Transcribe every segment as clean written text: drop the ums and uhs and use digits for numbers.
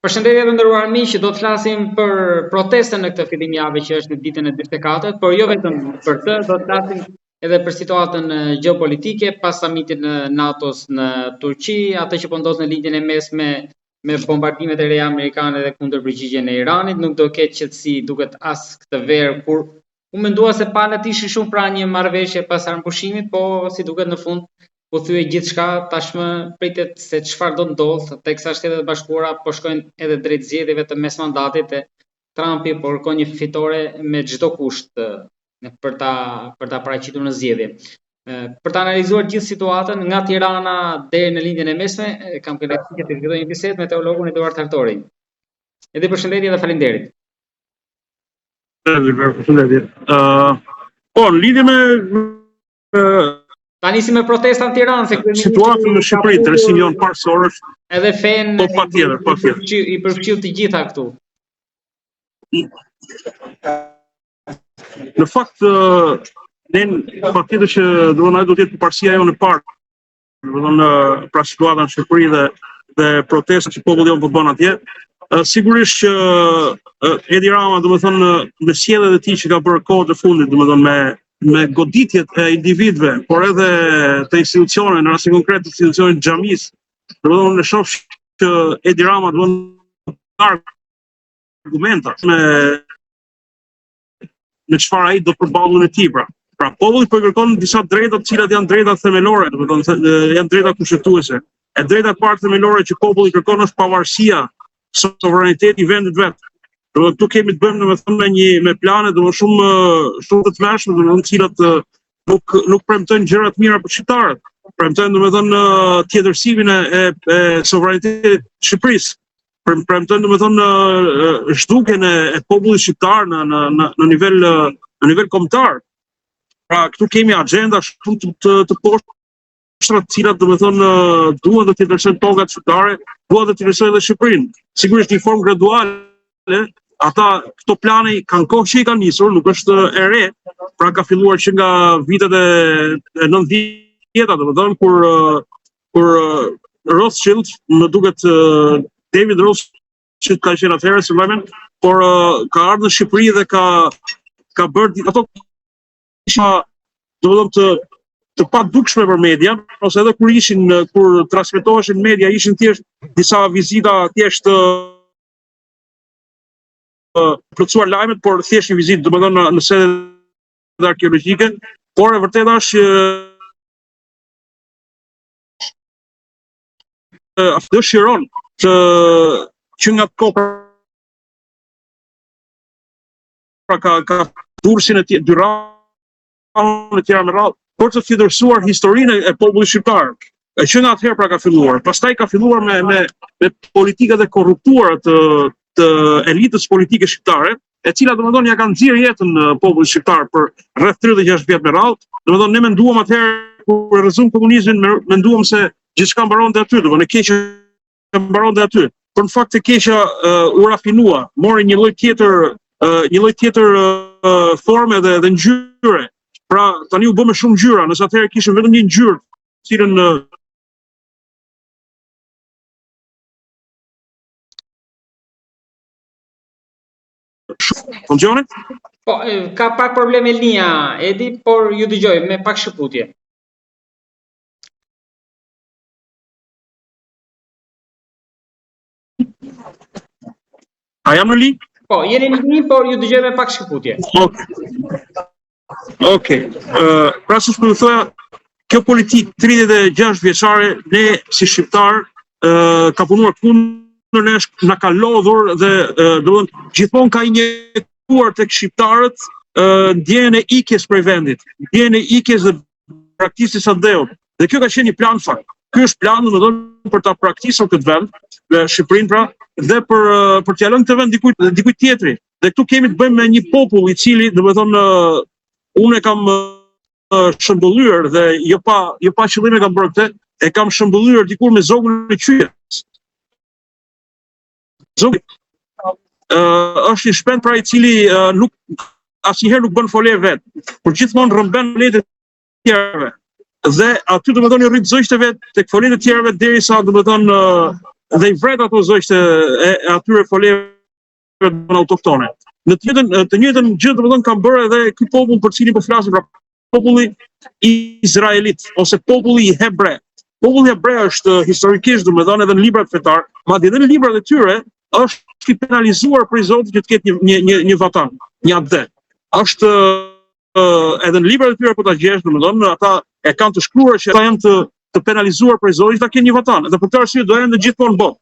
Përshëndetje të nderuar miq, do të flasim për protestën në këtë fillim jave që është në ditën e 24, por jo vetëm për të, do të flasim edhe për situatën gjeopolitike pas samitit në NATO-s në Turqi, atë që po ndodh në lindjen e mesme me bombardimet e reja amerikane dhe kundërpërgjigjen e Iranit, nuk do ketë qetësi duket as këtë verë kur u mendua se palët ishin shumë pra një marrëveshje pas armëpushimit, po si duket në fund u thye gjithçka, tashmë pritet se çfarë do ndodh, teksa Shtetet e Bashkuara po shkojnë edhe drejt zgjedhjeve të mesmandatit e Trumpi po kërkon një fitore me çdo kusht për ta paraqitur në zgjedhje. Për të analizuar gjithë situatën nga Tirana deri në lindjen e mesme, kam kënaqësinë që të filloj një bisedë me teologun Eduard Hartori. Edhe përshëndetje dhe faleminderit. Përshëndetje. Po, në lidhje me Ta nisim me protesta në Tiranë se situata në Shqipëri, Tresinjon parësor është edhe fen po patjetër. I përfshiu të gjitha këtu. Në fakt ne patjetër që ai do të jetë parësia jonë e parë. Domethënë pra situata në Shqipëri dhe protestat që populli jonë po bën atje. Sigurisht që Edi Rama domethënë me sjelljet e tij që ka bërë kohët e fundit, domethënë me goditjet e individëve, por edhe të institucioneve, në rastin konkret të institucionit xhamis, domethënë ne shoh që Edi Rama domethënë argumenta me çfarë ai do përballën e tij pra. Pra populli po kërkon disa drejta të cilat janë drejta themelore, domethënë janë drejta kushtetuese. E drejta e parë themelore që populli kërkon është pavarësia, sovraniteti i vendit vet. Këtu kemi të bëjmë domethënë me plane shumë të tmerrshme, domethënë të cilat nuk premtojnë gjëra të mira për shqiptarët. Premtojnë domethënë tjetërsimin e sovranitetit të Shqipërisë. Premtojnë domethënë zhdukjen e popullit shqiptar në nivel kombëtar. Pra këtu kemi agenda shumë të poshtra të cilat domethënë duan të tjetërsojnë tokat shqiptare, duan të tjetërsojnë edhe Shqipërinë. Sigurisht në formë graduale. Këto plane kanë kohë që i kanë nisur, nuk është e re, pra ka filluar që nga vitet e 90-ta, domethënë kur Rothschild, më duket David Rothschild ka qenë atëherë Sulejman, por ka ardhur në Shqipëri dhe ka bërë ato isha domethënë të padukshme për media, ose edhe kur transmetoheshin media ishin thjesht disa vizita thjesht plotësuar lajmet, por thjesht një vizitë domethënë në sedet arkeologjike, por e vërteta është dëshiron që nga kohë pra ka dursin e Dyranën e tjera me radhë për të fitërsuar historinë e popullit shqiptar. Që nga atëherë pra ka filluar. Pastaj ka filluar me politikat e korruptuara të elitës politike shqiptare, e cila domethënë ja kanë nxjerrë jetën popullit shqiptar për rreth 36 vjet me radhë. Domethënë ne menduam atëherë kur rrezum komunizmin, menduam se gjithçka mbaronte aty, domethënë e keqja mbaronte aty. Por në fakt e keqja u rafinua, mori një lloj tjetër forme dhe ngjyre. Pra tani u bë me shumë ngjyra, nëse atëherë kishim vetëm një ngjyrë, cilën funksionet? Po, ka pak probleme linja, Edi, por ju dëgjoj me pak shkëputje. A jam në linjë? Po, jeni në linjë, por ju dëgjoj me pak shkëputje. Okej. Pra siç po thoya, kjo politikë 36 vjeçare ne si shqiptar ka punuar kundër nesh, na ka lodhur dhe domethënë gjithmonë ka injektuar tek shqiptarët ndjenën e ikjes prej vendit, ndjenën e ikjes dhe praktikës së ndeut. Dhe kjo ka qenë një plan fakt. Ky është plan domethënë për ta praktikosur këtë vend, Shqipërinë pra, dhe për t'ia lënë këtë vend dikujt tjetri. Dhe këtu kemi të bëjmë me një popull i cili domethënë unë e kam shëmbullyer dhe jo pa qëllim e kam bërë këtë, e kam shëmbullyer dikur me zogun e qytetës. Zogu është një shpend pra i cili asnjëherë nuk bën folje vet, por gjithmonë rrëmben letë të tjerëve. Dhe aty domethënë rrit zogjet vet tek foljet e tjerëve derisa domethënë dhe i vret ato zogjtë e atyre foleve autoktone. Në të njëjtën gjë domethënë kanë bërë edhe ky popull për cilin po flasim, pra populli izraelit ose populli i hebre. Populli hebre është historikisht domethënë edhe në librat fetar, madje edhe në librat e tyre është i penalizuar për Zotin që të ketë një vatan, një abde. Është edhe në librat e tyre po ta gjesh, domethënë ata e kanë të shkruar që ata janë të penalizuar për Zotin që ta kenë një vatan. Dhe për këtë arsye do janë gjithmonë botë.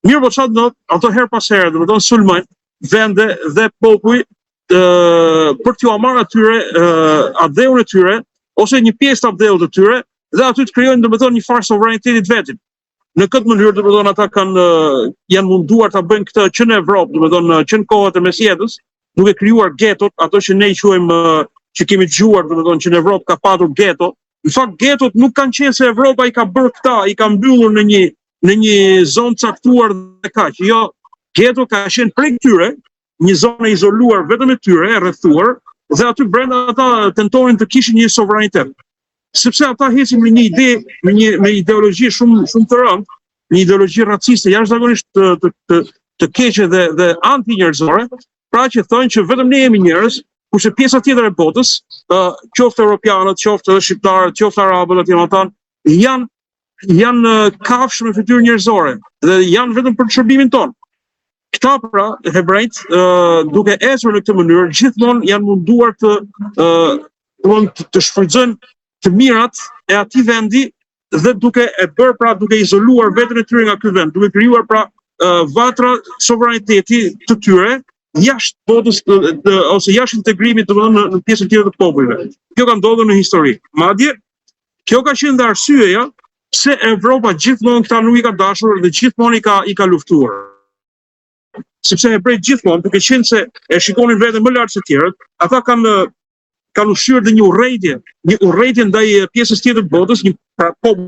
Mirë po çfarë do, ato her pas here, domethënë sulmojnë vende dhe popull për t'u marrë atyre abdeun e tyre ose një pjesë të abdeut të tyre dhe aty të krijojnë domethënë një farë sovraniteti të vetin. Në këtë mënyrë domethënë ata janë munduar ta bëjnë këtë që në Evropë, domethënë që në kohët e mesjetës, duke krijuar getot, ato që ne i quajmë që kemi dëgjuar domethënë që në Evropë ka patur geto. Në fakt getot nuk kanë qenë se Evropa i ka bërë këta, i ka mbyllur në një zonë caktuar dhe kaq. Jo, geto ka qenë prej tyre, një zonë e izoluar vetëm e tyre, e rrethuar, dhe aty brenda ata tentonin të kishin një sovranitet. Sepse ata hesin me një ide, me ideologji shumë të rëndë, një ideologji raciste, jashtëzakonisht të keqe dhe anti-njerëzore, pra që thonë që vetëm ne jemi njerëz, kurse pjesa tjetër e botës, qoftë europianët, qoftë shqiptarët, qoftë arabët, latinoamerikanët, janë kafshë me fytyrë njerëzore dhe janë vetëm për shërbimin tonë. Këta pra, hebrejt, duke ecur në këtë mënyrë, gjithmonë janë munduar të shfrytëzojnë të mirat e atij vendi dhe duke e bërë pra duke izoluar veten e tyre nga ky vend, duke krijuar pra vatra sovraniteti të tyre jashtë botës ose jashtë integrimit domethënë në pjesën tjetër të popujve. Kjo ka ndodhur në histori. Madje kjo ka qenë arsyeja pse Evropa gjithmonë këta nuk i ka dashur dhe gjithmonë i ka luftuar. Sepse hebrejt gjithmonë, duke qenë se e shikonin veten më lart se tjerët, ata kanë ushqyer dhe një urrëtie ndaj pjesës tjetër të botës, një popull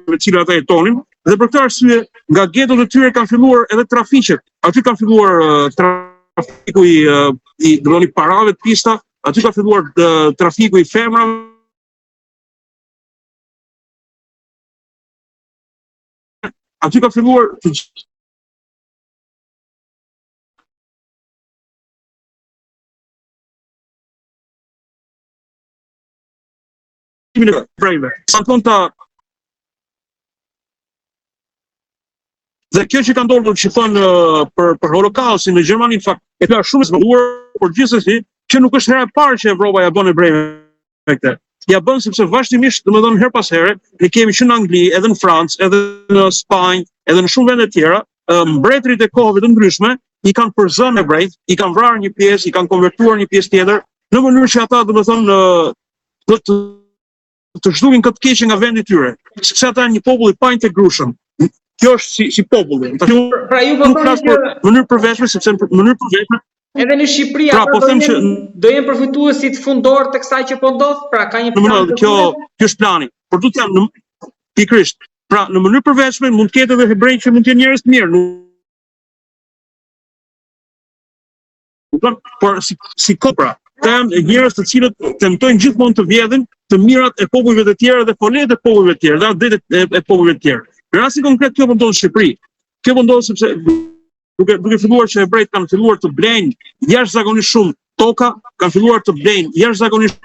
me cilë ata jetonin, dhe për këtë arsye nga getot e tyre kanë filluar edhe trafiqet. Aty kanë filluar trafiku i parave të pista, aty ka filluar trafiku i femrave. Aty ka filluar dhe kjo që ka ndodhur që thonë për Holokaustin në Gjermani, në fakt e ka shumë zbuluar, por gjithsesi që nuk është hera e parë që Evropa ja bën hebrejve këtë. Ja bën sepse vazhdimisht, domethënë her pas here, ne kemi që në Angli, edhe në Francë, edhe në Spanjë, edhe në shumë vende tjera, mbretërit e kohëve të ndryshme i kanë përzënë hebrejt, i kanë vrarë një pjesë, i kanë konvertuar një pjesë tjetër, në mënyrë që ata domethënë të zhdukin këtë keqe nga vendi i tyre, sepse ata janë një popull i pa integrueshëm. Kjo është si populli. Pra ju po thoni që në mënyrë përveçme, sepse në mënyrë përveçme edhe në Shqipëri apo do jenë përfituesit fundor të kësaj që po ndodh, pra ka një plan. Kjo është plani. Por duhet të jam pikërisht. Pra në mënyrë përveçme mund të ketë edhe hebrejt që mund të jenë njerëz të mirë. Por si kopra, të janë njerëz të cilët tentojnë gjithmonë të vjedhin të mirat e popujve të tjerë dhe folet e popujve të tjerë, dhe adetet e popujve të tjerë. Në rastin konkret kjo po ndodh në Shqipëri. Kjo po ndodh sepse duke filluar që hebrejt kanë filluar të blejnë jashtëzakonisht shumë toka, kanë filluar të blejnë jashtëzakonisht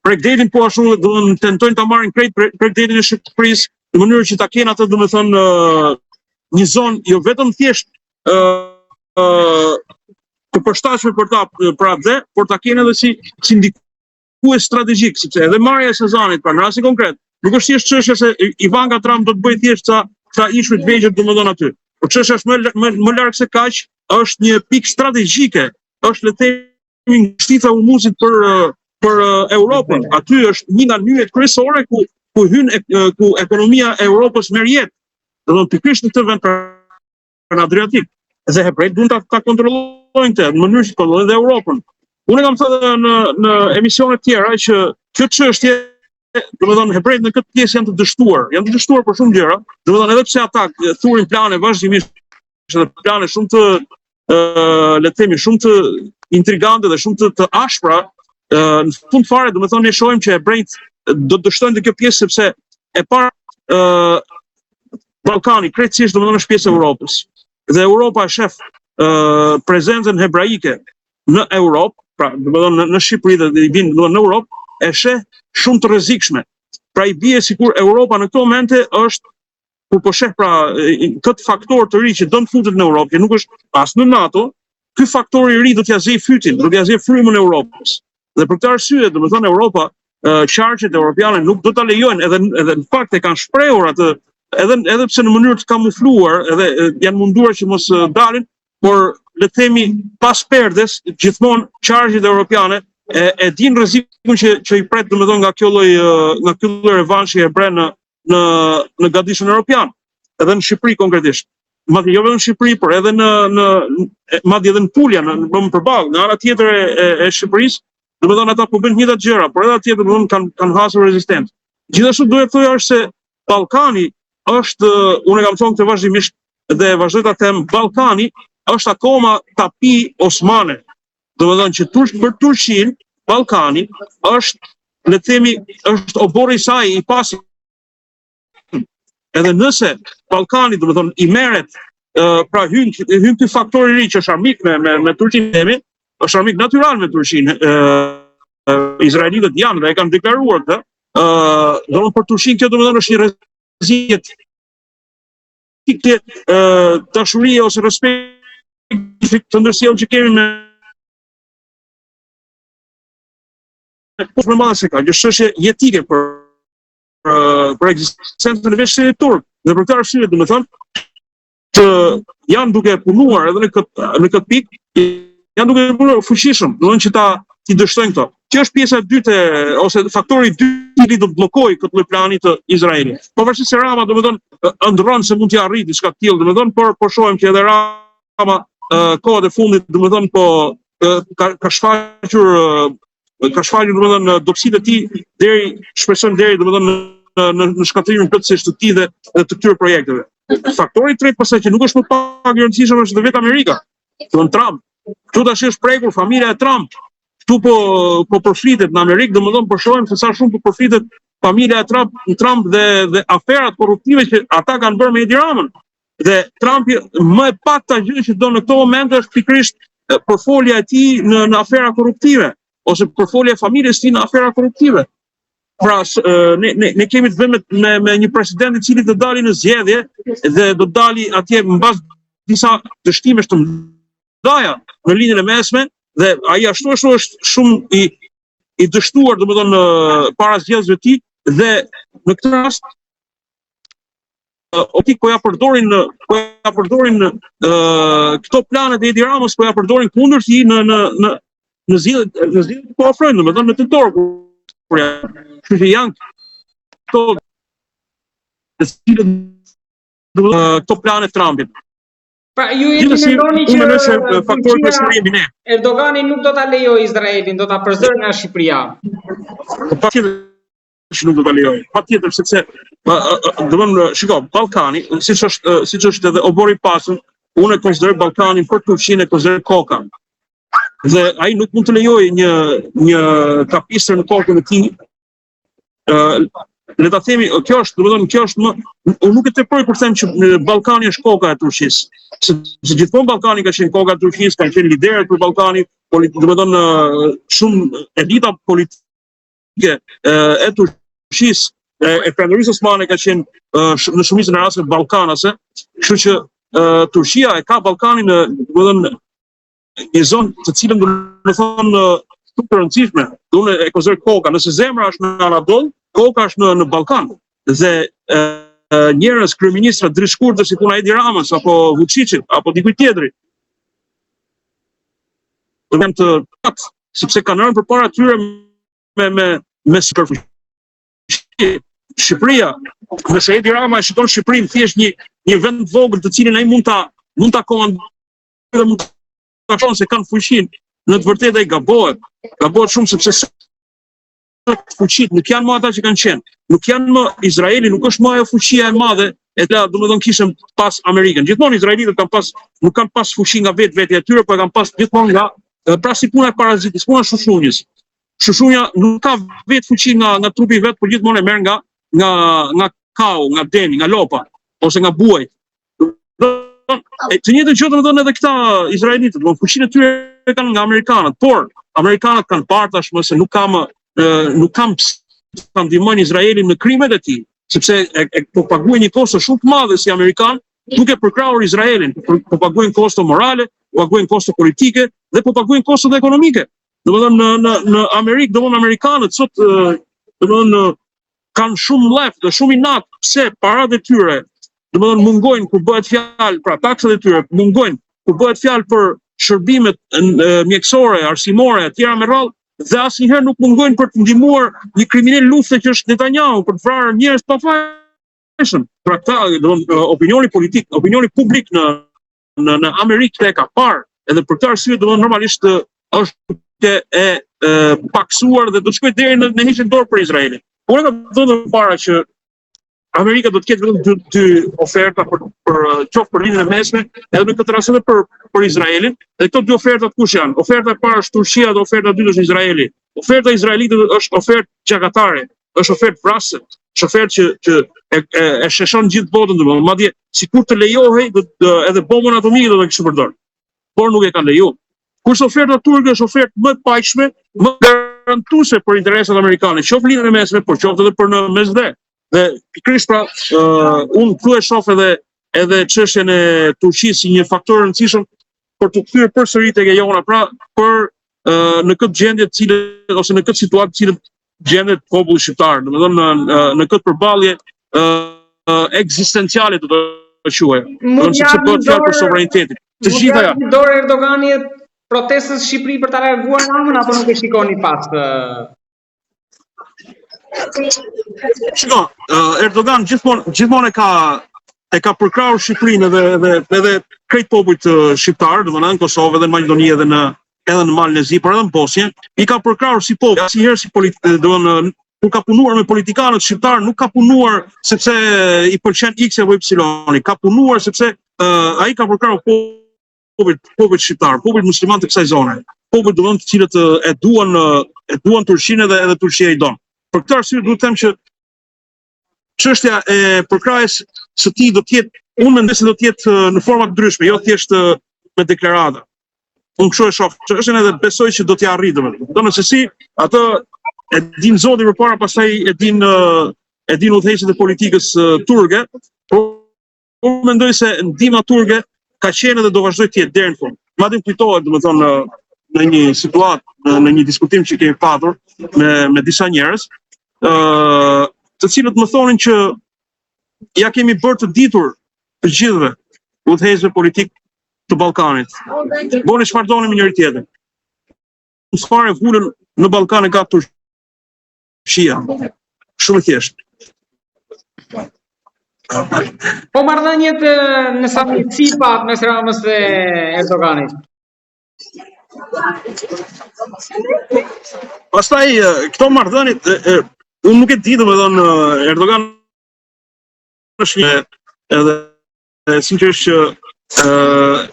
Bregdetin po ashtu domethënë tentojnë ta marrin krejt Bregdetin e Shqipërisë në mënyrë që ta kenë atë domethënë një zonë jo vetëm thjesht të përshtatshme për ta prapë, por ta kenë edhe si ndikues strategjik, sepse edhe marrja e Sezanit, pra në rastin konkret, nuk është thjesht çështje se Ivanka Trump do të bëjë thjesht ca ishujt vegjël domethënë aty. Por çështja është më larg se kaq, është një pikë strategjike, është le të themi shtica humuzit për Europën. Aty është një nga nyjet kryesore ku ekonomia e Europës merr jetë. Domethënë pikërisht në këtë vend për Adriatik. Dhe hebrejt duan ta kontrollojnë këtë në mënyrë që të kontrollojnë dhe Europën. Unë kam thënë në emisione të tjera që kjo çështje, domethënë hebrejt në këtë pjesë janë të dështuar për shumë gjëra, domethënë edhe pse ata thurin plane vazhdimisht, edhe plane shumë të le të themi shumë të intrigante dhe shumë të ashpra, në fund fare domethënë ne shohim që hebrejt do të dështojnë kjo pjesë sepse e para Ballkani krejtësisht domethënë është pjesë e Europës. Dhe Europa e shef prezencën hebraike në Europë, pra domethënë në Shqipëri dhe i vinë në Europë, e sheh shumë të rrezikshme. Pra i bie sikur Europa në këto momente është kur po sheh pra këtë faktor të ri që do të futet në Europë, që nuk është as në NATO, ky faktor i ri do t'ja zej fytin, do t'ja zej frymën e Europës. Dhe për këtë arsye, domethënë Europa, qarqet europiane nuk do ta lejojnë, edhe në fakt e kanë shprehur atë, edhe pse në mënyrë të kamufluar, edhe janë munduar që mos dalin, por le të themi pas perdes, gjithmonë qarqet europiane e din rrezikun që i pret domethënë nga kjo lloj revanshi e bre në gadishën europian, edhe në Shqipëri konkretisht. Madje jo vetëm në Shqipëri, por edhe madje edhe në Pulja, më përballë, në ana tjetër e Shqipërisë, domethënë ata po bëjnë njëta gjëra, por edhe atje domethënë kanë hasur rezistencë. Gjithashtu duhet të thoja është se Ballkani është, unë kam thonë këtë vazhdimisht dhe vazhdoj ta them, Ballkani është akoma tapi osmane. Domethënë që për Turqinë, Ballkani është, le të themi, është obori i saj i pasur. Edhe nëse Ballkani domethënë i merret, pra hyn ky faktor i ri që është armik me Turqinë, është armik natyral me Turqinë. Izraelitët janë dhe e kanë deklaruar këtë. Domethënë për Turqinë kjo domethënë është një rrezik dashurie ose respekt të ndërsjellë që kemi me me madhe se ka, një çështje jetike për ekzistencën e veçse turk. Dhe për këtë arsye domethënë që janë duke punuar edhe në këtë pikë, janë duke punuar fuqishëm, domethënë që ti dështojnë këto. Kjo është pjesa e dytë ose faktori i dytë i do të bllokojë këtë lloj plani të Izraelit. Pavarësisht se Rama domethënë ëndron se mund të arrijë diçka të tillë, domethënë, por shohim që edhe Rama kohët e fundit domethënë ka shfaqur domethënë dobësitë e tij deri domethënë në shkatrimin plotësisht të tij dhe të këtyre projekteve. Faktori i tretë pastaj që nuk është më pak i rëndësishëm është vetë Amerika. Domethënë Trump. Këtu tash është prekur familja e Trump. Këtu po përflitet në Amerikë, domethënë po shohim se sa shumë po përflitet familja e Trump dhe aferat korruptive që ata kanë bërë me Edi Ramën. Dhe Trumpi më e pakta gjë që do në këto momente është pikërisht përfolja e tij në afera korruptive ose përfolja e familjes së tij në afera korruptive. Pra ne kemi të bëjmë me një president i cili do dali në zgjedhje dhe do dali atje mbas disa dështimesh të mëdha në linjën e mesme. Dhe ai ashtu është shumë i dështuar domethënë para zgjedhjeve të tij dhe në këtë rast optik po ja përdorin këto planet e Edi Ramës po ja përdorin kundër tij në zgjedhjet po ofrojnë domethënë në tetor kur kështu që janë këto planet Trumpit. Pra ju jeni mendoni që Erdogani nuk do ta lejojë Izraelin, do ta përzërë nga Shqipëria. Patjetër që nuk do ta lejojë. Patjetër sepse domethënë shiko, Ballkani, siç është edhe obori i pasur, unë e konsideroj Ballkanin për Turqinë e konsideroj kokën. Dhe ai nuk mund të lejojë një kapistër në kokën e tij. Le ta themi, kjo është unë nuk e tepëroj kur them që Ballkani është koka e Turqisë. Se gjithmonë Ballkani ka qenë koka e Turqisë, kanë qenë liderët për Ballkanin, domethënë shumë elita politike e Turqisë, e Perandorisë Osmane ka qenë në shumicën e rasteve ballkanase, kështu që Turqia e ka Ballkanin domethënë një zonë të cilën domethënë shumë të rëndësishme. Unë e konsideroj koka, nëse zemra është në Anadol, koka është në Ballkan. Dhe njerëz kryeministra drejtshkurtër si puna Edi Ramës apo Vučićit apo dikujt tjetri. Do të pat sepse kanë rënë përpara tyre me superfuqi. Shqipëria, nëse Edi Rama e shikon Shqipërinë thjesht një vend vogël të cilin ai mund ta komandojë dhe mund ta thonë se kanë fuqinë, në të vërtetë ai gabohet shumë sepse fuqit nuk janë më ata që kanë qenë. Nuk janë më Izraeli, nuk është më ajo fuqia e madhe e cila domethënë kishte pas Amerikën. Gjithmonë izraelitët nuk kanë pas fuqi nga vetvetja e tyre, por kanë pas gjithmonë nga pra si puna e parazitit, puna e shushunjës. Shushunja nuk ka vetë fuqi nga trupi i vet, por gjithmonë e merr nga kau, nga demi, nga lopa, ose nga buaj. Të njëjtën gjë domethënë edhe këta izraelitët, fuqinë e tyre kanë nga amerikanët, por amerikanët kanë parë tashmë se nuk kam ta ndihmojnë Izraelin në krimet e tij, sepse po paguajnë një kosto shumë të madhe si amerikan, duke përkrahur Izraelin, po paguajnë kosto morale, po paguajnë kosto politike dhe po paguajnë kosto ekonomike. Domethënë në Amerikë, domethënë amerikanët sot domethënë kanë shumë left dhe shumë inat, pse paratë e tyre domethënë mungojnë kur bëhet fjalë, pra taksat e tyre mungojnë kur bëhet fjalë për shërbimet mjekësore, arsimore, etj. Me radhë, dhe asnjëherë nuk mungojnë për të ndihmuar një kriminal lufte që është Netanyahu për të vrarë njerëz pa fajshëm. Pra këta domethënë opinioni politik, opinioni publik në Amerikë e ka parë, edhe për këtë arsye domethënë normalisht është paksuar dhe do të shkojë deri në hiqjen dorë për Izraelin. Por ka thënë para që Amerika do të ketë vetëm dy oferta për qoftë për linjën e mesme, edhe në këtë rast edhe për Izraelin. Dhe këto dy oferta kush janë? Oferta e parë është Turqia dhe oferta e dytë është Izraeli. Oferta izraelite është ofertë gjagatare, është ofertë vrasë, është ofertë që e sheshon gjithë botën domosdoshmë. Madje sikur të lejohej edhe bombën atomike do ta kishte përdorur. Por nuk e kanë lejuar. Kurse oferta turke është ofertë më e paqshme, më garantuese për interesat amerikane, qoftë linjën e mesme, por qoftë edhe për në mesdhe. Dhe pikërisht pra unë këtu e shoh edhe çështjen e Turqisë si një faktor rëndësishëm për të kthyer përsëri tek Jona, pra për në këtë gjendje ose në këtë situatë të cilën gjendet populli shqiptar, domethënë në këtë përballje ekzistenciale do të quaj. Sepse bëhet fjalë për sovranitetin. Të gjitha janë. Dorë Erdogani protestës në Shqipëri për ta larguar Ramën apo nuk e shikoni pas? Shiko, Erdogan gjithmonë e ka përkrahur Shqipërinë edhe krejt popujt shqiptar, domethënë në Kosovë dhe në Maqedoni edhe në Malnezi, por edhe në Bosnjë, i ka përkrahur si popull, asnjëherë si politik, domethënë kur ka punuar me politikanët shqiptar, nuk ka punuar sepse i pëlqen X apo Y, ka punuar sepse ai ka përkrahur popujt shqiptar, popujt musliman të kësaj zone, popujt domethënë të cilët e duan Turqinë edhe Turqia i don. Për këtë arsye duhet të them që çështja e përkrahjes së tij do të jetë, unë mendoj se do të jetë në forma të ndryshme, jo thjesht me deklarata. Unë kështu e shoh çështjen edhe besoj që do t'i arrijë domethënë. Domethënë se si atë e din Zoti përpara, pastaj e din udhëheqësit e politikës turke, por unë mendoj se ndihma turke ka qenë dhe do vazhdoj të jetë deri në fund. Madje kujtohet domethënë në një situatë, në një diskutim që kemi patur me disa njerëz, të cilët më thonin që ja kemi bërë të ditur të gjithëve udhëheqësve politik të Ballkanit. Bëni çfarë doni me njëri tjetrin. Fare vulën në Ballkan e ka Turqia. Shumë thjesht. Po marrëdhëniet në saktësi pat mes Ramës dhe Erdoganit. Pastaj këto marrëdhëniet unë nuk e di domethënë Erdogan është edhe sinqerisht që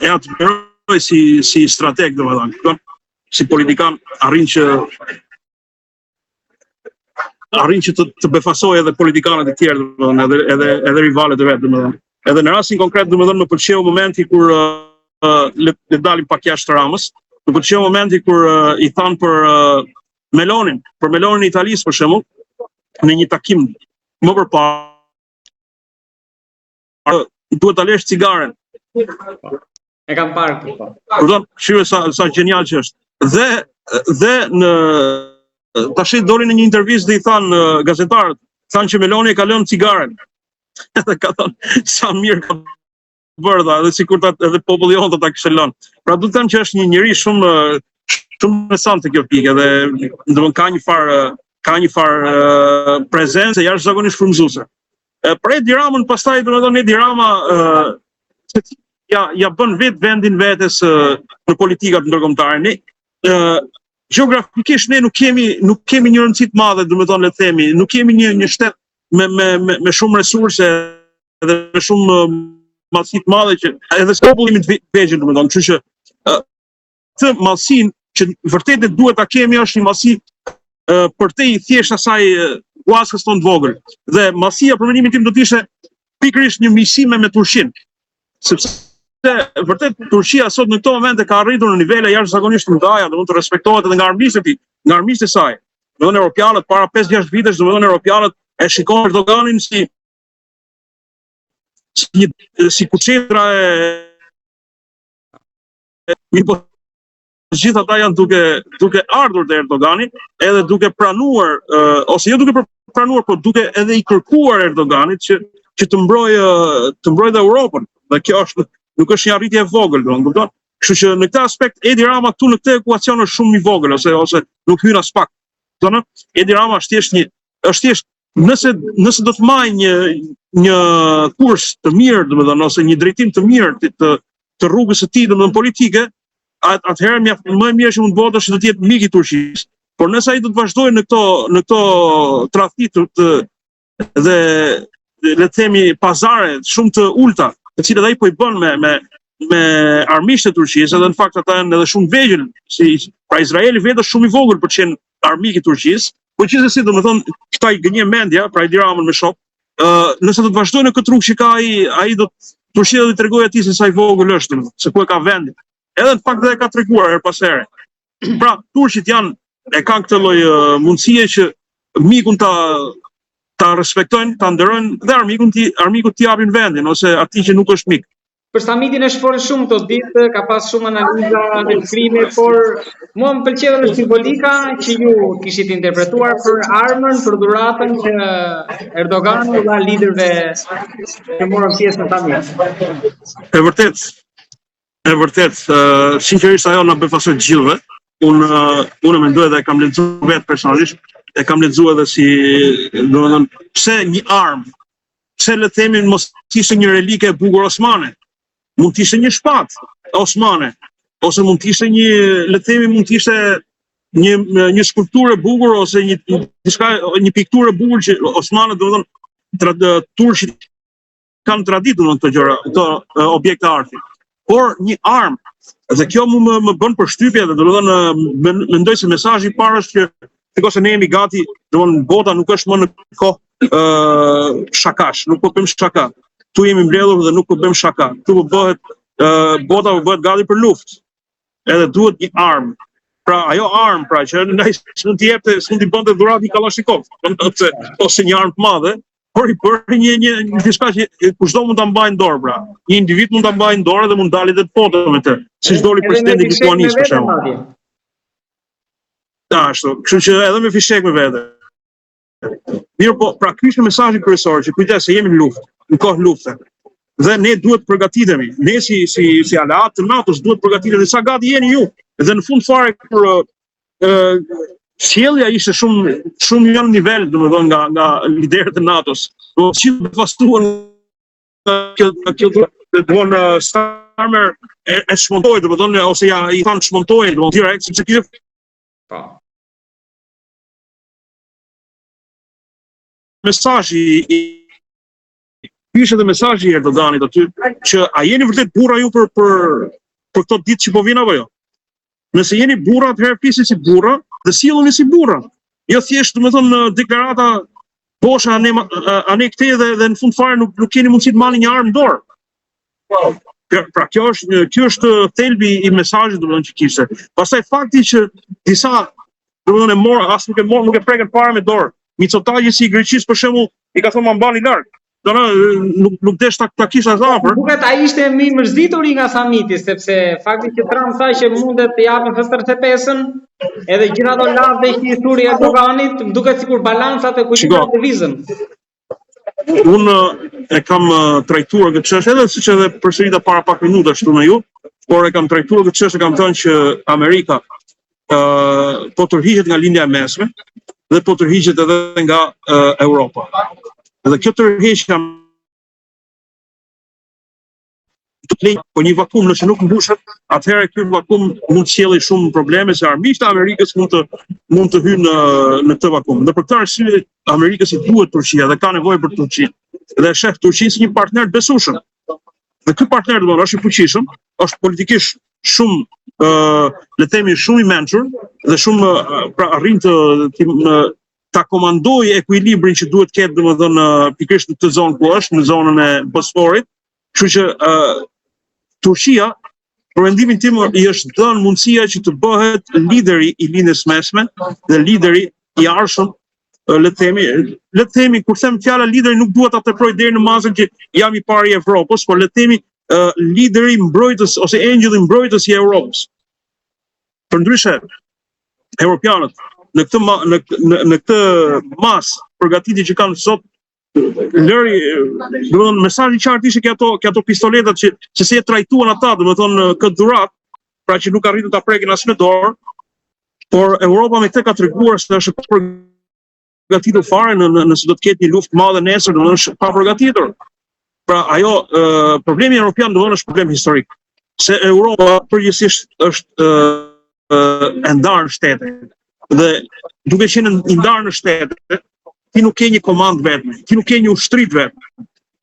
e admiroj si strateg domethënë, si politikan arrin që të befasojë edhe politikanët e tjerë domethënë edhe rivalet e vet domethënë. Edhe në rastin konkret domethënë më pëlqeu momenti kur le dalim pak jashtë Ramës. Më pëlqeu momenti kur i than për Melonin e Italisë për shembull, në një takim më përpara, duhet ta lësh cigaren. E kam parë këtë. Kupton, shive sa genial që është. Dhe në tash doli në një intervistë dhe i than gazetarët, thanë që Meloni e ka lënë cigaren. Edhe ka thënë sa mirë ka bërë edhe sikur edhe populli jonë ta kishte lënë. Pra do të them që është një njerëz shumë interesante kjo pikë dhe domethënë ka një farë prezencë jashtëzakonisht frymëzuese. Për Edi Ramën pastaj domethënë Edi Rama ja bën vendin vetes në politikat ndërkombëtare. Ne gjeografikisht ne nuk kemi një rëndësi të madhe, domethënë le të themi, nuk kemi një shtet me shumë resurse dhe me shumë mallësi të madhe që edhe populli të vegjël domethënë, kështu që këtë mallësinë që vërtet duhet ta kemi është një mallësi për te i thjesht asaj Huaskës tonë të vogël. Dhe masia për mendimin tim do të ishte pikërisht një miqësi me Turqinë. Sepse vërtet Turqia sot në këto momente ka arritur në nivele jashtëzakonisht të mëdha, do të respektohet edhe nga armiqtë e tij, nga armiqtë e saj. Domethënë europianët para 5-6 vitesh, domethënë europianët e shikonin Erdoganin si kuçetra gjithë ata janë duke ardhur te Erdogani, edhe duke pranuar ose jo duke pranuar, por duke edhe i kërkuar Erdoganit që të mbrojë dhe Europën. Dhe kjo nuk është një arritje e vogël, domethënë. Kështu që në këtë aspekt Edi Rama këtu në këtë ekuacion është shumë i vogël ose nuk hyn as pak. Domethënë Edi Rama është thjesht nëse do të marrë një kurs të mirë, domethënë ose një drejtim të mirë të rrugës së tij domethënë politike, atëherë më mirë që mund bëhet është të jetë mik i Turqisë. Por nëse ai do të vazhdojë në këto tradhti dhe le të themi pazare shumë të ulta, të cilat ai po i bën me armiqtë e Turqisë, edhe në fakt ata janë edhe shumë vegjël, pra Izraeli vetë është shumë i vogël për të qenë armik i Turqisë, por gjithsesi domethënë këta i gënjen mendja, pra Edi Ramën me shok, nëse do të vazhdojë në këtë rrugë që ka ai Turqia do të tregojë atij se sa i vogël është, se ku e ka vendin. Edhe në fakt dhe e ka treguar her pas here. Pra, turqit kanë këtë lloj mundësie që mikun ta respektojnë, ta nderojnë dhe armikut t'i japin vendin ose atij që nuk është mik. Për samitin është folur shumë këto ditë, ka pas shumë analiza dhe shkrime, por mua më pëlqeu edhe simbolika që ju kishit interpretuar për armën, për dhuratën që Erdogani dha liderëve që morën pjesë në samit. E vërtet, sinqerisht ajo na befasoi të gjithëve. Unë mendoj dhe e kam lexuar vetë personalisht, e kam lexuar edhe si, domethënë, pse një armë, pse le të themi mos ishte një relike e bukur osmane. Mund të ishte një shpatë osmane, ose mund të ishte mund të ishte një skulpturë e bukur ose një pikturë e bukur që osmanët, domethënë, turqit kanë traditur në këto gjëra, këto objekte arti. Por një armë, dhe kjo më bën përshtypje dhe domethënë mendoj se mesazhi i parë është që sikurse ne jemi gati, domethënë bota nuk është më në kohë shakash, nuk po bëjmë shaka. Tu jemi mbledhur dhe nuk po bëjmë shaka. Tu bota po bëhet gati për luftë. Edhe duhet një armë. Pra ajo armë, pra që s'mund t'i jepte, s'mund t'i bënte dhuratë një Kalashnikov, ose një armë të madhe, por i bëri një diçka që kushdo mund ta mbajë në dorë, pra. Një individ mund ta mbajë në dorë dhe mund dalë dhe të foto me të. Siç doli presidenti i Lituanisë për shembull. Ashtu, kështu që edhe me fishek me vete. Mirë po, pra ky është mesazhi kryesor që kujdes se jemi në luftë, në kohë lufte. Dhe ne duhet të përgatitemi. Ne si aleat të NATO-s duhet të përgatitemi. Sa gati jeni ju? Dhe në fund fare kur sjellja ishte shumë në nivel, domethënë nga liderët e NATO-s. Do të devastuan kjo Starmer e shmontoi, domethënë ose ja i thanë shmontoi, domethënë direkt sepse kjo mesazhi ishte dhe mesazhi i Erdoganit aty që a jeni vërtet burra ju për këto ditë që po vijnë apo jo? Nëse jeni burra, atëherë flisni si burra dhe silluni si burra. Jo thjesht domethënë deklarata bosha anë këtej dhe në fund fare nuk keni mundësi të marrni një armë në dorë. Pra kjo është thelbi i mesazhit domethënë që kishte. Pastaj fakti që disa domethënë nuk e prekën fare me dorë. Mitsotakis si i Greqisë për shembull i ka thënë ma mbani larg. Nuk desh ta kisha afër. Duket ai ishte më i mërzitur nga samiti, sepse fakti që Trump tha që mundet të japin F-35-ën, edhe gjithë ato lavde që i thuri Erdoganit, më duket sikur balancat e kujtuar të vizën. Unë e kam trajtuar këtë çështje edhe siç edhe përsërita para pak minutash këtu me ju, por e kam trajtuar këtë çështje, kam thënë që Amerika po tërhiqet nga lindja e mesme dhe po tërhiqet edhe nga Europa. Dhe kjo tërheqja po një vakum nëse nuk mbushet, atëherë ky vakum mund të sjellë shumë probleme se armiqtë e Amerikës mund të hyjnë në këtë vakum. Dhe për këtë arsye Amerikës i duhet Turqia dhe ka nevojë për Turqinë. Dhe shef Turqinë si një partner të besueshëm. Dhe ky partner domosdoshmë është i fuqishëm, është politikisht shumë le të themi shumë i mençur dhe shumë pra arrin të ta komandoj ekuilibrin që duhet ketë domethënë pikërisht në këtë zonë ku është, në zonën e Bosforit. Kështu që Turqia, për mendimin tim, i është dhënë mundësia që të bëhet lideri i lindjes mesme dhe lideri i arshëm, le të themi, kur them fjala lideri nuk duhet ta teproj deri në masën që jam i pari i Evropës, por le të themi lideri mbrojtës ose engjëlli mbrojtës i Evropës. Përndryshe, europianët në këtë mas përgatitje që kanë sot, lëri, domethënë mesazhi i qartë ishte që ato pistoletat që se trajtuan ata, domethënë këtë dhuratë, pra që nuk arritën ta prekin as në dorë, por Europa me këtë ka treguar se është përgatitur fare nëse do të ketë një luftë madhe nesër, domethënë është pa përgatitur. Pra ajo problemi europian domethënë është problem historik. Se Europa përgjithsisht është e ndarë në shtete. Dhe duke qenë i ndarë në shtete, ti nuk ke një komandë vetme, ti nuk ke një ushtri vetme.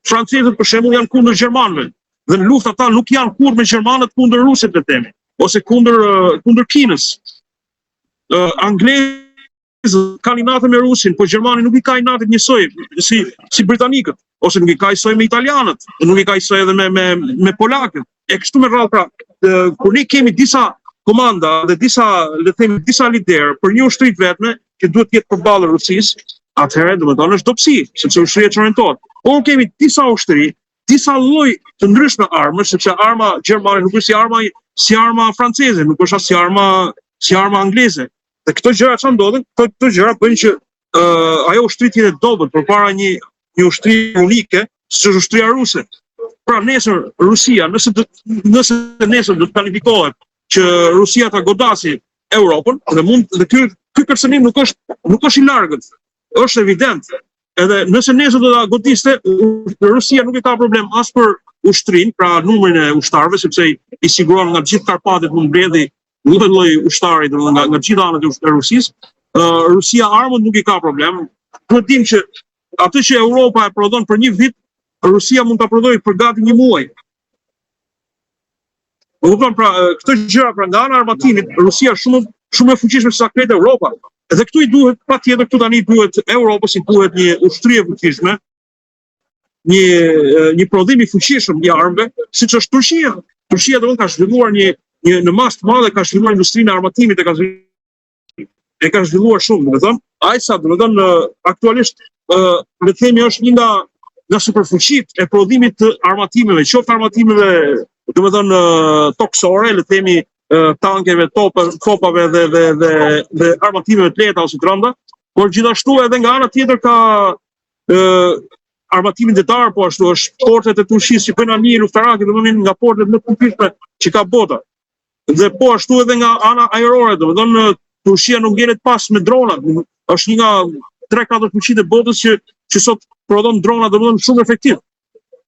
Francezët për shembull janë kundër gjermanëve, dhe në luftë ata nuk janë kurrë me gjermanët kundër rusët le themi, ose kundër Kinës. Anglezët kanë inate me rusin, po gjermani nuk i ka inatet njësoj si britanikët, ose nuk i ka njësoj me italianët, nuk i ka njësoj edhe me polakët. E kështu me radhë, pra, kur ne kemi disa komanda dhe disa liderë për një ushtri vetme që duhet të jetë përballë Rusisë, atëherë domethënë është dobësi, sepse ushtria çorëntohet. Por kemi disa ushtri, disa lloj të ndryshme armësh, sepse arma gjermane nuk është si arma franceze, nuk është as si arma angleze. Dhe këto gjëra çfarë ndodhin? Këto gjëra bëjnë që ajo ushtri të jetë dobët përpara një ushtri unike, siç është ushtria ruse. Pra nesër Rusia, nëse nesër do të planifikohet që Rusia ta godasi Europën, dhe ky kërcënim nuk është i largët, është evident. Edhe nëse nesër do ta godiste, Rusia nuk e ka problem as për ushtrin, pra numrin e ushtarëve, sepse i siguron nga gjithë Karpatet mund mbledhi lloj ushtari nga gjithë anët e Rusisë. Rusia armën nuk i ka problem. Duhet dim që atë që Europa e prodhon për një vit, Rusia mund ta prodhojë për gati një muaj. Pra, këtë gjëra pra nga ana e armatimit, Rusia shumë e fuqishme se sa kretë Europa. Edhe këtu i duhet, patjetër këtu tani duhet Europës, i duhet një ushtri e fuqishme, një prodhim i fuqishëm i armëve, siç është Turqia. Turqia domosdoshmë ka zhvilluar në mas të madhe, ka zhvilluar industrinë e armatimit, e ka zhvilluar shumë, domethënë. Ajsa domethënë aktualisht le të themi është një nga superfuqitë e prodhimit të armatimeve, qoftë armatimeve domethënë toksore, le të themi tankeve, topave dhe armatimeve të lehta ose të rënda, por gjithashtu edhe nga ana tjetër ka armatimin detar, po ashtu është portet e Turqisë që bëjnë anije luftarake, domethënë nga portet më të fuqishme që ka bota. Dhe po ashtu edhe nga ana ajrore, domethënë Turqia nuk ngjelet pas me drona, është një nga 3-4 fuqitë e botës që sot prodhon drona domethënë shumë efektiv.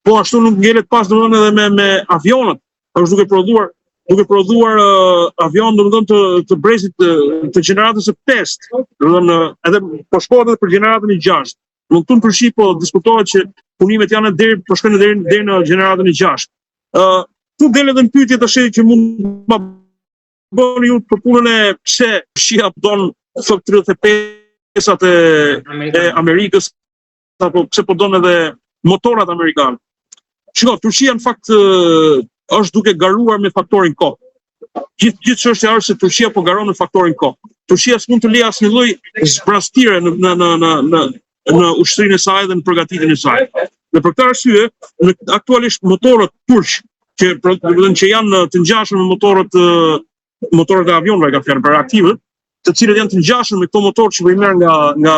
Po ashtu nuk ngjelet pas domethënë edhe me avionët, është duke prodhuar avion domethënë të brezit të gjeneratës së 5, domethënë edhe po shkohet edhe për gjeneratën e 6. Në këtu në Turqi po diskutohet që punimet janë po shkojnë deri në gjeneratën e 6. Tu del edhe në pyetje tash që mund ma bëni ju për punën e pse Shqipëria don F-35-at e Amerikës, apo pse po don edhe motorat amerikanë. Shiko, Turqia në fakt është duke garuar me faktorin kohë. Gjithë çështja është se Turqia po garon me faktorin kohë. Turqia s'mund të lejë asnjë lloj zbrastire në ushtrinë e saj dhe në përgatitjen e saj. Dhe për këtë arsye, aktualisht motorët turq që janë të ngjashëm me motorët e avionëve, ka fjalën për reaktivët, të cilët janë të ngjashëm me këto motorë që vjen nga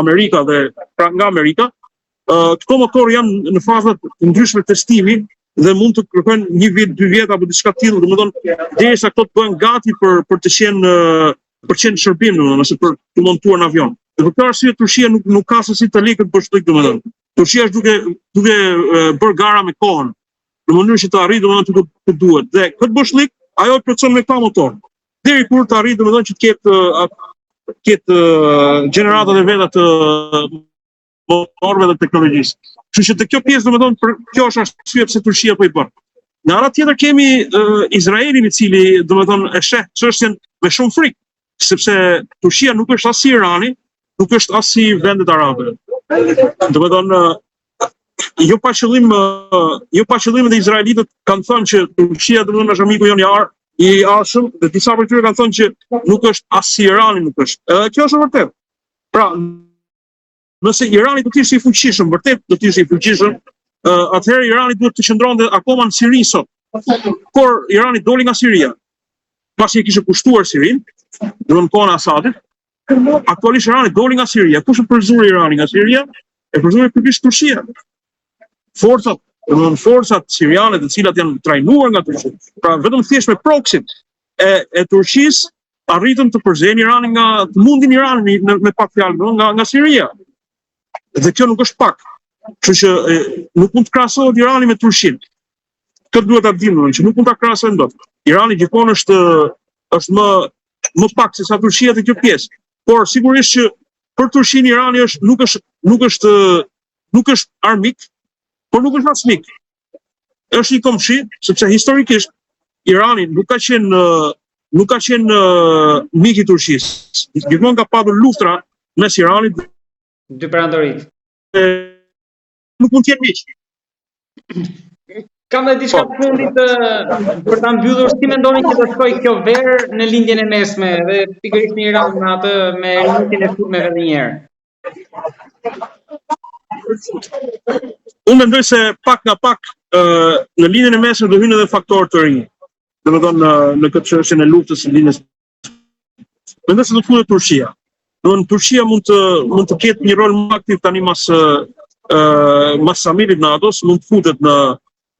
Amerika dhe pra nga Amerika, këto motorë janë në faza të ndryshme testimi dhe mund të kërkojnë 1 vit, 2 vjet apo diçka të tillë, domethënë derisa këto të bëhen gati për të qenë shërbim, domethënë ose për të montuar në avion. Dhe për këtë arsye Turqia nuk ka se si të lejë këtë boshlik, domethënë. Turqia është duke bërë gara me kohën, në mënyrë që të arrijë domethënë të duhet. Dhe këtë boshlik ajo e plotson me këta motor. Deri kur të arrijë domethënë që të ketë gjeneratat e veta të motorëve dhe teknologjisë. Kështu që te kjo pjesë domethënë kjo është arsye pse Turqia po i bën. Në ana tjetër kemi Izraelin i cili domethënë e sheh çështjen me shumë frikë, sepse Turqia nuk është as si Irani nuk është as si vendet arabe. Domethënë jo pa qëllim dhe izraelitët kanë thënë që Turqia domethënë është armiku jonë i arshëm, dhe disa prej tyre kanë thënë që nuk është as si Irani nuk është. Kjo është e vërtetë. Pra, nëse Irani do të ishte i fuqishëm, vërtet do të ishte i fuqishëm, atëherë Irani duhet të qëndronte akoma në Siri sot. Por Irani doli nga Siria, pasi e kishte kushtuar Sirin, në kohën e Asadit. Aktualisht Irani doli nga Siria. Kush e përzuri Irani nga Siria? E përzuri pikërisht Turqia. Forcat siriane të cilat janë trajnuar nga Turqia. Pra vetëm thjesht me proxy e Turqisë arritën të përzihen Iranin të mundin Iranin me pak fjalë nga Siria. Dhe kjo nuk është pak. Kështu që nuk mund të krahasohet Irani me Turqinë. Këtë duhet ta dimë, që nuk mund ta krahasojmë dot. Irani gjithmonë është më pak se sa Turqia te kjo pjesë. Por sigurisht që për Turqinë Irani nuk është armik, por nuk është as mik. Është i komshi, sepse historikisht Irani nuk ka qenë mik i Turqisë. Gjithmonë ka pasur luftra mes Iranit dy perandorit. Nuk mund të jetë miq. Kam dhe diçka të fundit për ta mbyllur, si mendoni që do shkojë kjo verë në lindjen e mesme dhe pikërisht në Iran me atë me rinitin e sulmeve edhe një herë? Unë mendoj se pak nga pak në lindjen e mesme do hyjnë edhe faktorë të rinj. Domethënë në këtë çështje e luftës së lindjes. Mendoj se do të futet Turqia. Domethënë Turqia mund të ketë një rol më aktiv tani mas samitit NATO-s, mund të futet në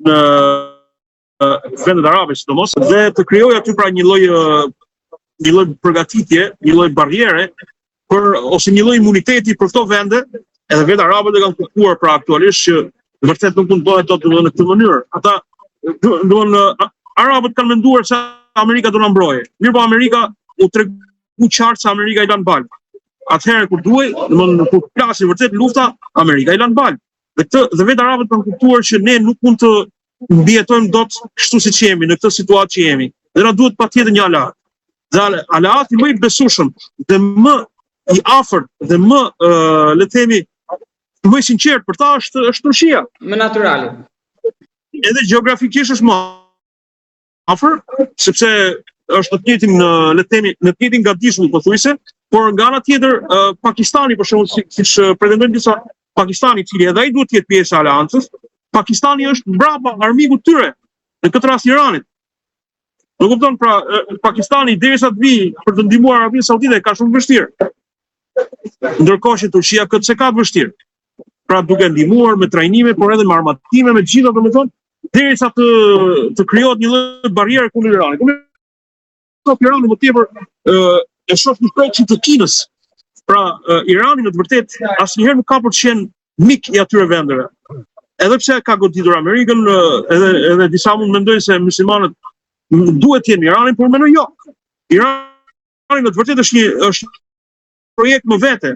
vendet arabe sidomos, dhe të krijojë aty pra një lloj përgatitje, një lloj barriere ose një lloj imuniteti për këto vende, edhe vetë arabët e kanë kuptuar pra aktualisht që vërtet nuk mund të bëhet dot në këtë mënyrë. Ata arabët kanë menduar se Amerika do na mbrojë. Mirë, po Amerika u tregu qartë se Amerika i lan bal. Atëherë kur duhej, domthonë kur plasi vërtet lufta, Amerika i lan bal. Dhe vetë arabët kanë kuptuar që ne nuk mund të mbijetojmë dot kështu siç jemi në këtë situatë që jemi. Dhe na duhet patjetër një aleat. Dhe aleati më i besueshëm dhe më i afërt dhe më le të themi më i sinqert për ta është Turqia. Më natyrali. Edhe gjeografikisht është më afër, sepse është në të njëjtin le të themi në të njëjtin gatishmëll pothuajse, por nga ana tjetër Pakistani për shembull siç pretendojnë disa, Pakistani, i cili edhe ai duhet të jetë pjesë e aleancës, Pakistani është mbrapa armiku të tyre, në këtë rast Iranit. Në kupton, pra Pakistani derisa të vi për të ndihmuar Arabinë Saudite ka shumë vështirë. Ndërkohë që Turqia këtë se ka të vështirë. Pra duke ndihmuar me trajnime, por edhe me armatime, me gjitha, domethënë, derisa të krijohet një lloj barriere kundër Iranit. Irani më tepër e shoh një proksi të Kinës. Pra, Irani në të vërtet asnjëherë nuk ka për të qenë mik i atyre vendeve. Edhe pse ka goditur Amerikën, edhe disa mund mendojnë se muslimanët duhet të jenë Iranin, por mendoj jo. Irani në të vërtet është një projekt më vete.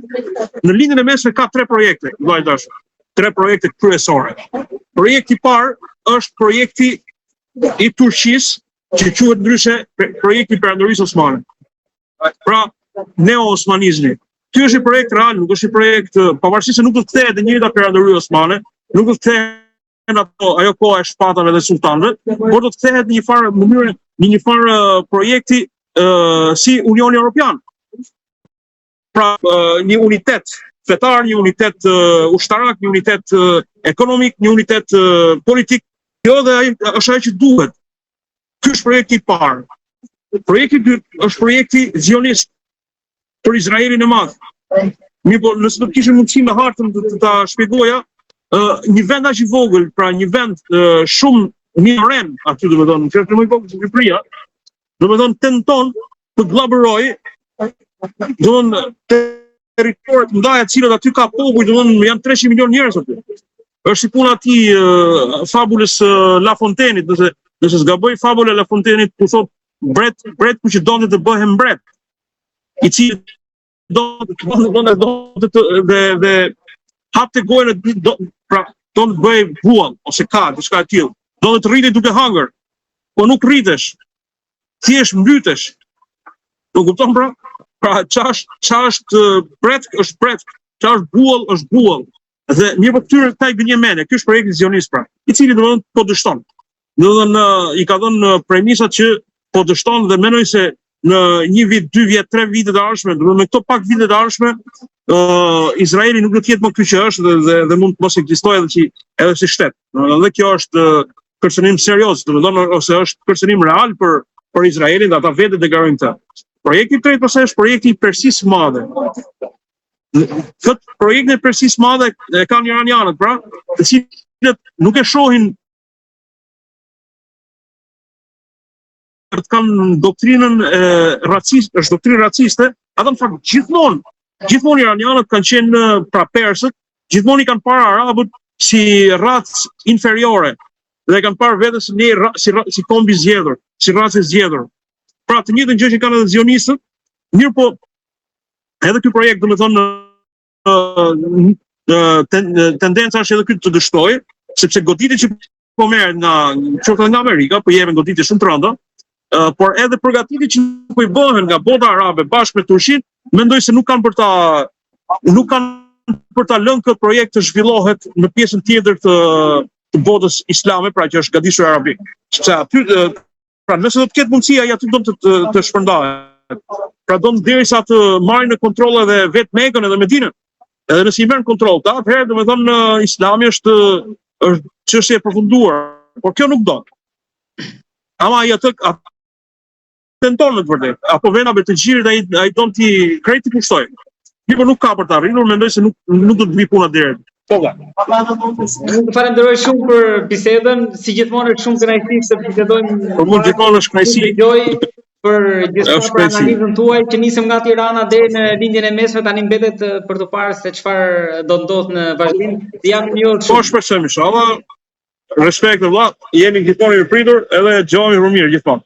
Në lindjen e mesme ka 3 projekte, vllajtash. 3 projekte kryesore. Projekti i parë është projekti i Turqisë, që quhet ndryshe projekti i Perandorisë Osmane. Pra, neo-osmanizmi. Ky është një projekt real, nuk është një projekt, pavarësisht se nuk do të kthehet e njëjta perandoria osmane, nuk do të kthehet ajo koha e shpatave dhe sultanëve, por do të kthehet në një farë mënyrë, në një farë projekti si Unioni Evropian. Pra, një unitet fetar, një unitet ushtarak, një unitet ekonomik, një unitet politik. Jo, dhe është ajo që duhet. Ky është projekti i parë. Projekti i dytë është projekti zionist për Izraelin e madh. Mirë, po nëse do të kishim mundësi me hartën të ta shpjegoja, një vend aq i vogël, pra një vend shumë minoren, aty domethënë, është më i vogël se Shqipëria, domethënë tenton të vllabërojë, domethënë territoret mëdha të cilat aty ka popull, domethënë janë 300 milionë njerëz aty. Është si puna e fabulës La Fontaine'it, nëse zgaboj fabula La Fontaine'it ku thot bret ku që donte të bëhem mbret, i cili dhe hapte gojën pra do të bëj vuall ose ka diçka e tillë. Do të rritej duke hëngër, po nuk rritesh. Thjesht mbytesh. Do kupton pra? Pra qa është pretk është pretk, qa është buall është buall. Dhe mirë po këtyre këta i gënje mene, ky është projekti zionist pra, i cili domethënë po dështon. Domethënë i ka dhënë premisat që po dështon dhe mendoj se në 1 vit, 2 vjet, 3 vite të ardhshme, domethënë me këto pak vite të ardhshme, Izraeli nuk do të jetë më ky që është dhe mund të mos ekzistojë edhe si shtet. Dhe kjo është kërcënim serioz, domethënë ose është kërcënim real për Izraelin dhe ata vetë deklarojnë këtë. Projekti i tretë pastaj është projekti i Persisë Madhe. Këtë projektin e Persisë Madhe e kanë iranianët, pra, të cilët nuk e shohin të kanë doktrinën raciste, është doktrinë raciste, ata në fakt gjithmonë iranianët kanë qenë pra persët, gjithmonë i kanë parë arabët si racë inferiore dhe kanë parë vetes si kombi zgjedhur, si racë zgjedhur. Pra të njëjtën gjë që kanë edhe zionistët, mirë po edhe ky projekt domethënë tendenca është edhe ky të dështojë, sepse goditjet që po merret nga Amerika, po jepen goditje shumë të rënda, por edhe përgatitjet që po i bëhen nga bota arabe bashkë me Turqinë, mendoj se nuk kanë për ta lënë këtë projekt të zhvillohet në pjesën tjetër të botës islame, pra që është gadishur arabik. Sepse aty pra nëse do të ketë mundësi ai aty do të shpërndahet. Pra do derisa të marrin në kontroll edhe vetë Mekën edhe Medinën. Edhe nëse i merren kontroll, atëherë domethënë Islami është çështje e përfunduar, por kjo nuk do. Ama ai atë tenton në të vërtetë, apo venave të gjirit ai don ti krejt i kushtoj. Mirë, nuk ka për të arritur, mendoj se nuk do të vi puna deri. Po valla. Unë falenderoj shumë për bisedën, si gjithmonë është shumë kënaqësi se bisedojmë. Për mua gjithmonë është kënaqësi. Për gjithmonë për analizën tuaj që nisëm nga Tirana deri në lindjen e mesme, tani mbetet për të parë se çfarë do ndodh në vazhdim. Jam një orë. Po shpresojmë inshallah. Respekt valla, jeni gjithmonë i pritur edhe dëgjojmë më mirë gjithmonë.